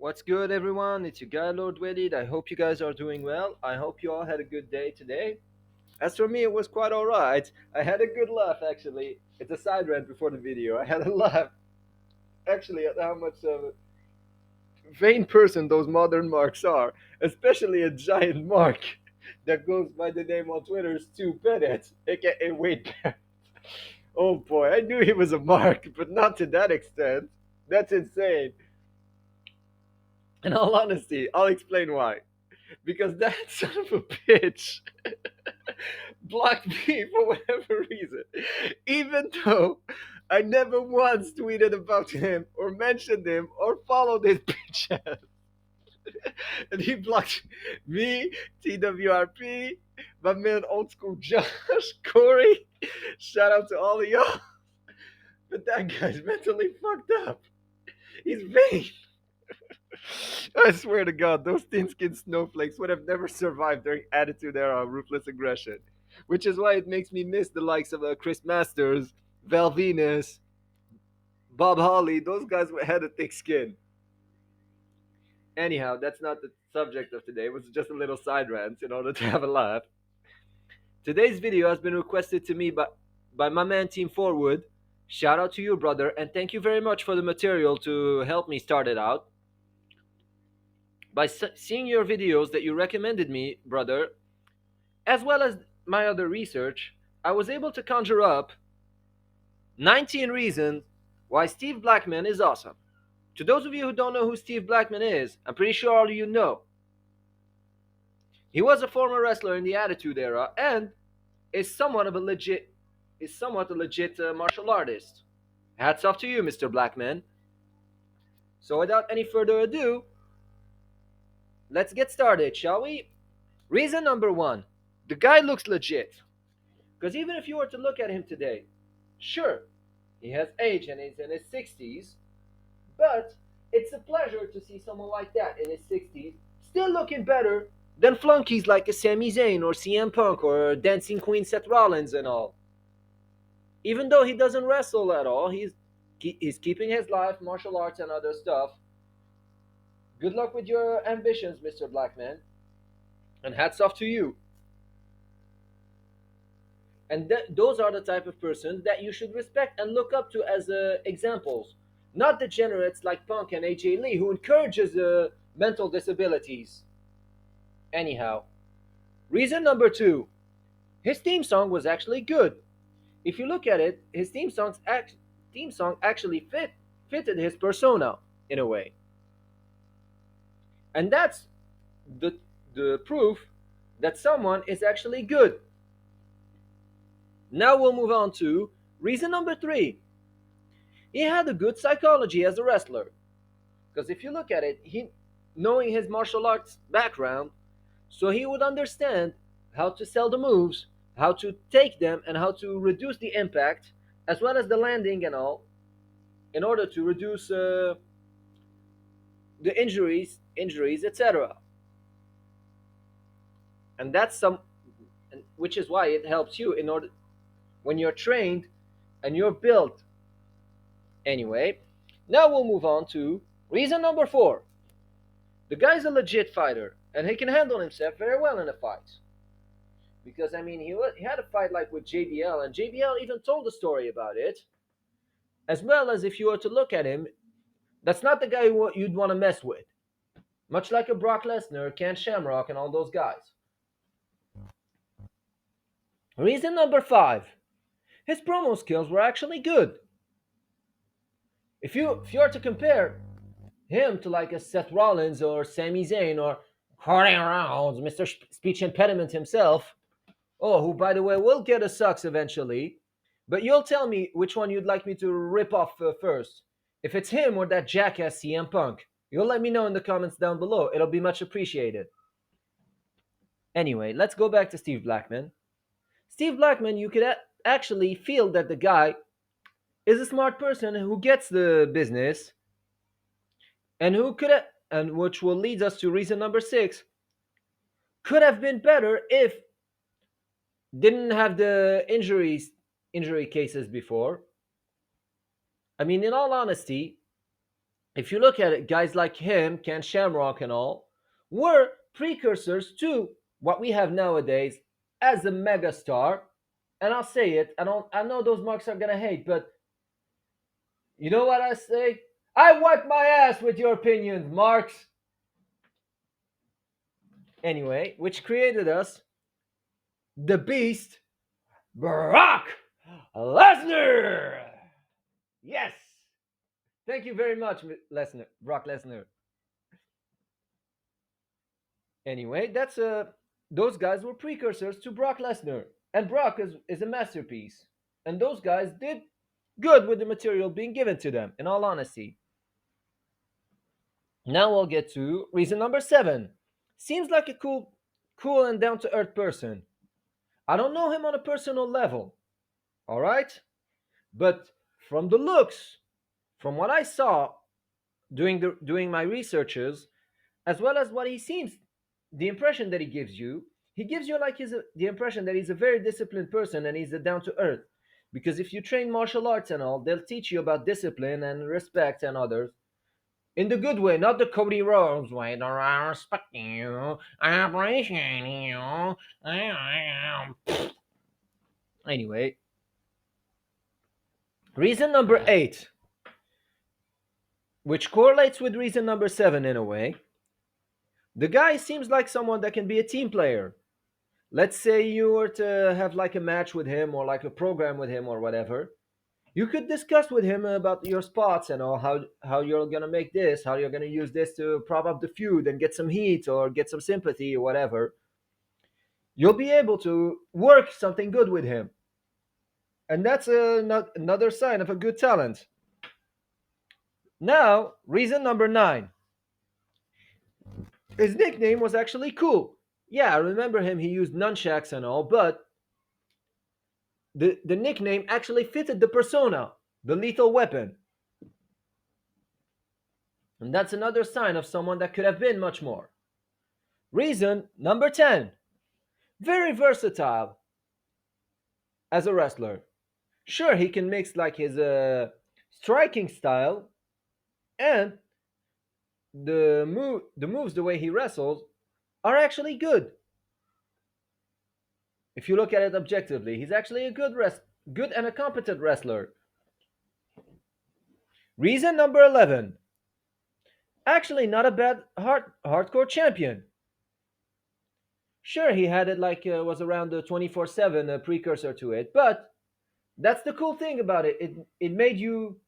What's good, everyone? It's your guy, Lord Wedid. I hope you guys are doing well. I hope you all had a good day today. As for me, it was quite alright. I had a good laugh, actually. It's a side rant before the video. I had a laugh, actually, at how much of a vain person those modern marks are, especially a giant mark that goes by the name on Twitter, Stu Bennett, aka Wade Barrett. Oh boy, I knew he was a mark, but not to that extent. That's insane. In all honesty, I'll explain why. Because that son of a bitch blocked me for whatever reason. Even though I never once tweeted about him or mentioned him or followed his bitch ass. And he blocked me, TWRP, my man old school Josh, Corey. Shout out to all of y'all. But that guy's mentally fucked up. He's vain. I swear to God, those thin skinned snowflakes would have never survived during Attitude Era ruthless aggression. Which is why it makes me miss the likes of Chris Masters, Val Venus, Bob Holly. Those guys had a thick skin. Anyhow, that's not the subject of today. It was just a little side rant in order to have a laugh. Today's video has been requested to me by my man Team Forward. Shout out to you, brother, and thank you very much for the material to help me start it out. By seeing your videos that you recommended me, brother, as well as my other research, I was able to conjure up 19 reasons why Steve Blackman is awesome. To those of you who don't know who Steve Blackman is, I'm pretty sure all of you know. He was a former wrestler in the Attitude Era and is somewhat a legit martial artist. Hats off to you, Mr. Blackman. So without any further ado, let's get started, shall we? Reason number one, the guy looks legit. Because even if you were to look at him today, sure, he has age and he's in his 60s, but it's a pleasure to see someone like that in his 60s still looking better than flunkies like a Sami Zayn or CM Punk or Dancing Queen Seth Rollins and all. Even though he doesn't wrestle at all, he's keeping his life, martial arts, and other stuff. Good luck with your ambitions, Mr. Blackman, and hats off to you. And those are the type of persons that you should respect and look up to as examples, not degenerates like Punk and AJ Lee who encourages mental disabilities. Anyhow, reason number two, his theme song was actually good. If you look at it, his theme song actually fitted his persona in a way, and that's the the proof that someone is actually good. Now we'll move on to reason number three. He had a good psychology as a wrestler. Because if you look at it, he knowing his martial arts background, so he would understand how to sell the moves, how to take them, and how to reduce the impact, as well as the landing and all, in order to reduce the injuries, etc. And that's which is why it helps you in order when you're trained and you're built. Anyway, now we'll move on to reason number four. The guy's a legit fighter, and he can handle himself very well in a fight. Because I mean, he had a fight like with JBL, and JBL even told a story about it. As well as if you were to look at him, that's not the guy you'd want to mess with. Much like a Brock Lesnar, Ken Shamrock, and all those guys. Reason number five, his promo skills were actually good. If you are to compare him to like a Seth Rollins or Sami Zayn or Cody Rhodes, Mr. Speech Impediment himself, oh, who by the way will get a sucks eventually, but you'll tell me which one you'd like me to rip off first. If it's him or that jackass CM Punk, you'll let me know in the comments down below. It'll be much appreciated. Anyway, let's go back to Steve Blackman. Steve Blackman, you could actually feel that the guy is a smart person who gets the business and who could have, and which will lead us to reason number six, could have been better if didn't have the injury cases before. I mean, in all honesty, If you look at it, guys like him, Ken Shamrock and all, were precursors to what we have nowadays as a megastar. And I'll say it, I know those marks are gonna hate, but you know what I say? I wipe my ass with your opinions, marks. Anyway, which created us the beast, Brock Lesnar. Yes. Thank you very much, Lesnar, Brock Lesnar. Anyway, that's those guys were precursors to Brock Lesnar, and Brock is a masterpiece. And those guys did good with the material being given to them. In all honesty, now we'll get to reason number 7. Seems like a cool and down to earth person. I don't know him on a personal level, all right, but from the looks, from what I saw doing my researches, as well as what he seems, the impression that he gives you like the impression that he's a very disciplined person and he's a down to earth. Because if you train martial arts and all, they'll teach you about discipline and respect and others in the good way, not the Cody Rhodes way. I respect you, I appreciate you. Anyway, reason number 8, which correlates with reason number 7 in a way. The guy seems like someone that can be a team player. Let's say you were to have like a match with him or like a program with him or whatever. You could discuss with him about your spots and all, how you're gonna make this, how you're gonna use this to prop up the feud and get some heat or get some sympathy or whatever. You'll be able to work something good with him, and that's another sign of a good talent. Now, reason number 9. His nickname was actually cool. Yeah, I remember him. He used nunchucks and all, but the nickname actually fitted the persona, the lethal weapon. And that's another sign of someone that could have been much more. Reason number 10. Very versatile as a wrestler. Sure, he can mix like his striking style and the moves, the way he wrestles, are actually good. If you look at it objectively, he's actually a good and a competent wrestler. Reason number 11. Actually, not a bad hardcore champion. Sure, he had it like was around the 24/7 precursor to it, but that's the cool thing about it. It made you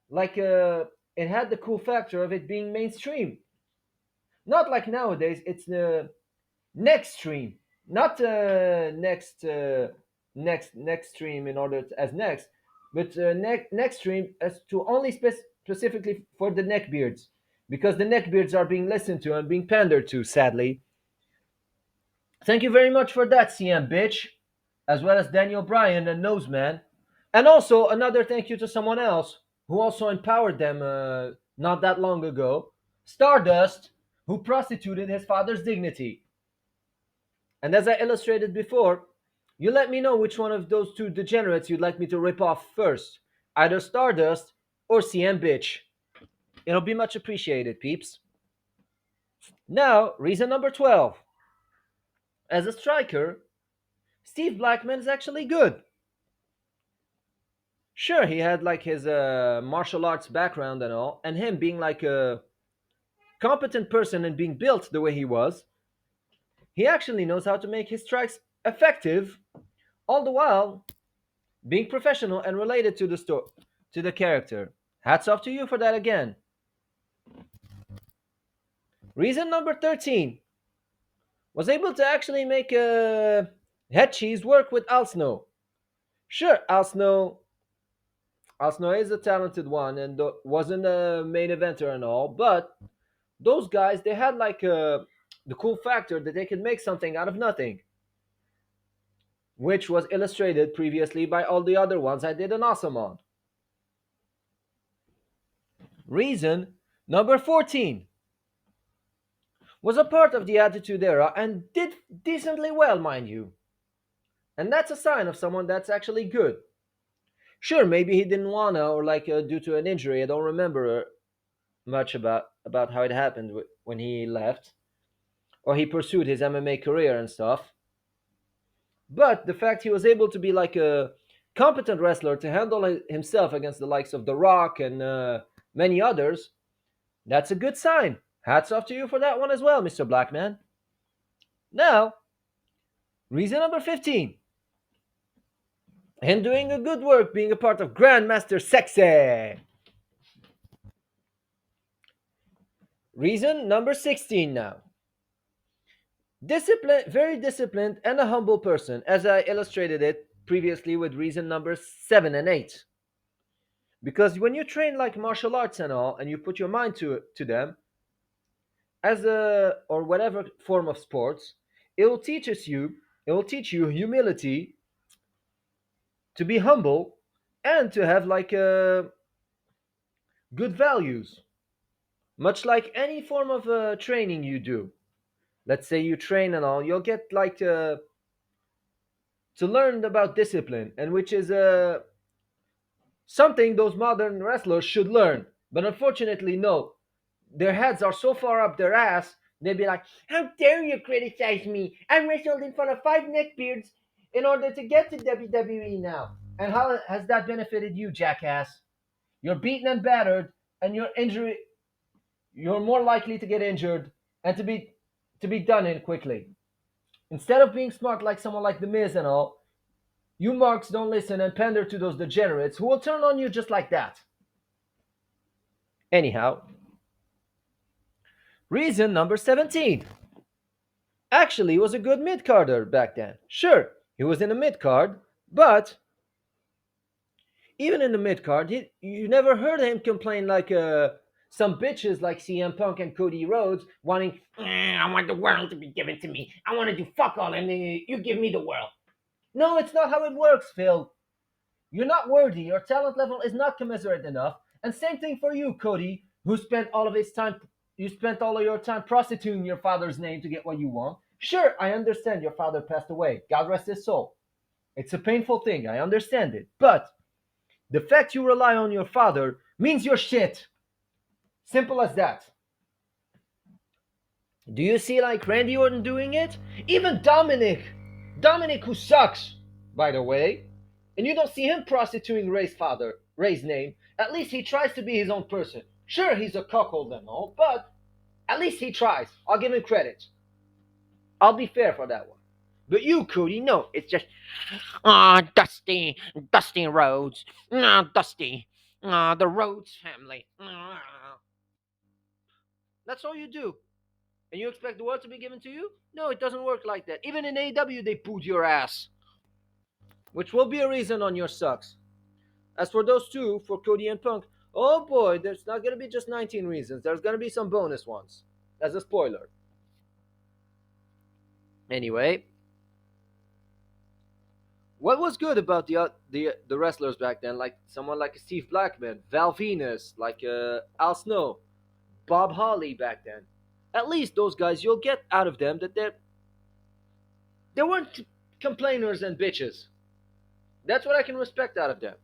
like it had the cool factor of it being mainstream. Not like nowadays, it's the next stream, not next stream in order to, as next, but next stream as to only specifically for the neckbeards, because the neckbeards are being listened to and being pandered to, sadly. Thank you very much for that, CM bitch, as well as Daniel Bryan and Noseman, and also another thank you to someone else who also empowered them not that long ago, Stardust, who prostituted his father's dignity. And as I illustrated before, you let me know which one of those two degenerates you'd like me to rip off first. Either Stardust or CM Bitch. It'll be much appreciated, peeps. Now, reason number 12. As a striker, Steve Blackman is actually good. Sure, he had like his martial arts background and all, and him being like a competent person and being built the way he was, he actually knows how to make his strikes effective, all the while being professional and related to the character. Hats off to you for that again. Reason number 13. Was able to actually make head cheese work with Al Snow. Sure, Al Snow is a talented one and wasn't a main eventer and all, but those guys, they had like the cool factor that they could make something out of nothing, which was illustrated previously by all the other ones I did an awesome on. Reason number 14. Was a part of the Attitude Era and did decently well, mind you. And that's a sign of someone that's actually good. Sure, maybe he didn't wanna, or like due to an injury, I don't remember much about how it happened when he left or he pursued his MMA career and stuff. But the fact he was able to be like a competent wrestler to handle himself against the likes of The Rock and many others, that's a good sign. Hats off to you for that one as well, Mr. Blackman. Now, reason number 15. Him doing a good work being a part of Grandmaster Sexy. Reason number 16 now. Very disciplined and a humble person, as I illustrated it previously with reason number 7 and 8. Because when you train like martial arts and all, and you put your mind to them, as a or whatever form of sports, it will teach us you, it will teach you humility, to be humble, and to have like good values. Much like any form of training you do. Let's say you train and all, you'll get like to learn about discipline, and which is something those modern wrestlers should learn. But unfortunately, no. Their heads are so far up their ass, they'd be like, "How dare you criticize me? I wrestled in front of 5 neckbeards in order to get to WWE now. And how has that benefited you, jackass? You're beaten and battered, and you're more likely to get injured and to be done in quickly. Instead of being smart like someone like The Miz and all, you marks don't listen and pander to those degenerates who will turn on you just like that." Anyhow, reason number 17. Actually, he was a good mid carder back then. Sure, he was in a mid card, but even in the mid card, you never heard him complain like some bitches like CM Punk and Cody Rhodes wanting, I want the world to be given to me. I want to do fuck all, and you give me the world. No, it's not how it works, Phil. You're not worthy. Your talent level is not commensurate enough. And same thing for you, Cody, who spent all of his time. You spent all of your time prostituting your father's name to get what you want. Sure, I understand your father passed away. God rest his soul. It's a painful thing. I understand it. But the fact you rely on your father means you're shit. Simple as that. Do you see like Randy Orton doing it? Even Dominic who sucks, by the way, and you don't see him prostituting Ray's name. At least he tries to be his own person. Sure, he's a cuckold and all, but at least he tries. I'll give him credit. I'll be fair for that one. But you, Cody, no, it's just, Dusty Rhodes, Dusty, the Rhodes family. That's all you do. And you expect the world to be given to you? No, it doesn't work like that. Even in AEW, they booed your ass, which will be a reason on your sucks. As for those two, for Cody and Punk, oh boy, there's not going to be just 19 reasons. There's going to be some bonus ones. As a spoiler. Anyway, what was good about the wrestlers back then? Like someone like Steve Blackman, Val Venus, like Al Snow, Bob Holly back then. At least those guys, you'll get out of them that they weren't complainers and bitches. That's what I can respect out of them.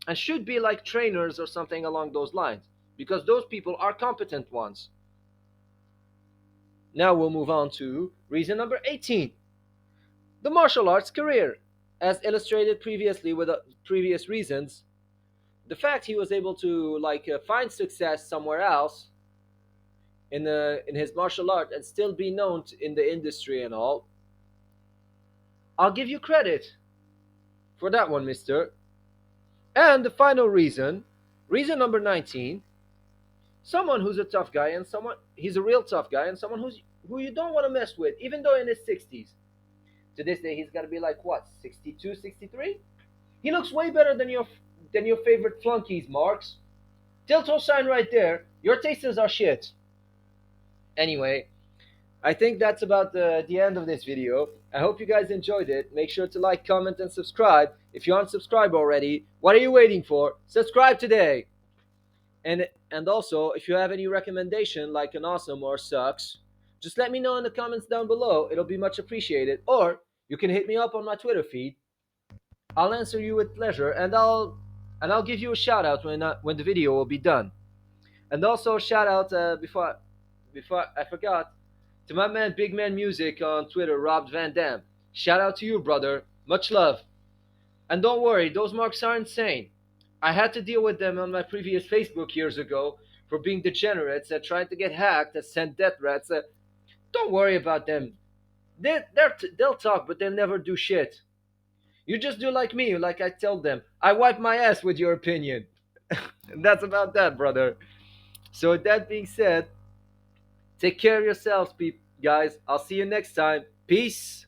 And should be like trainers or something along those lines, because those people are competent ones. Now we'll move on to reason number 18. The martial arts career. As illustrated previously with previous reasons, the fact he was able to like find success somewhere else in his martial art and still be known in the industry and all, I'll give you credit for that one, mister. And the final reason number 19, someone who's a tough guy and someone he's a real tough guy and someone who you don't want to mess with, even though in his 60s. To this day, he's got to be like what, 62, 63? He looks way better than your favorite flunkies, Marks. Tilto sign right there. Your tastes are shit. Anyway, I think that's about the end of this video. I hope you guys enjoyed it. Make sure to like, comment, and subscribe. If you aren't subscribed already, what are you waiting for? Subscribe today. And also, if you have any recommendation like an awesome or sucks, just let me know in the comments down below. It'll be much appreciated. Or you can hit me up on my Twitter feed. I'll answer you with pleasure, and I'll give you a shout out when the video will be done. And also shout out before I forgot, to my man Big Man Music on Twitter, Rob Van Dam. Shout out to you, brother. Much love. And don't worry, those marks are insane. I had to deal with them on my previous Facebook years ago for being degenerates and trying to get hacked and send death threats. Don't worry about them. They'll talk, but they'll never do shit. You just do like me, like I tell them. I wipe my ass with your opinion. And that's about that, brother. So, with that being said, take care of yourselves, guys. I'll see you next time. Peace.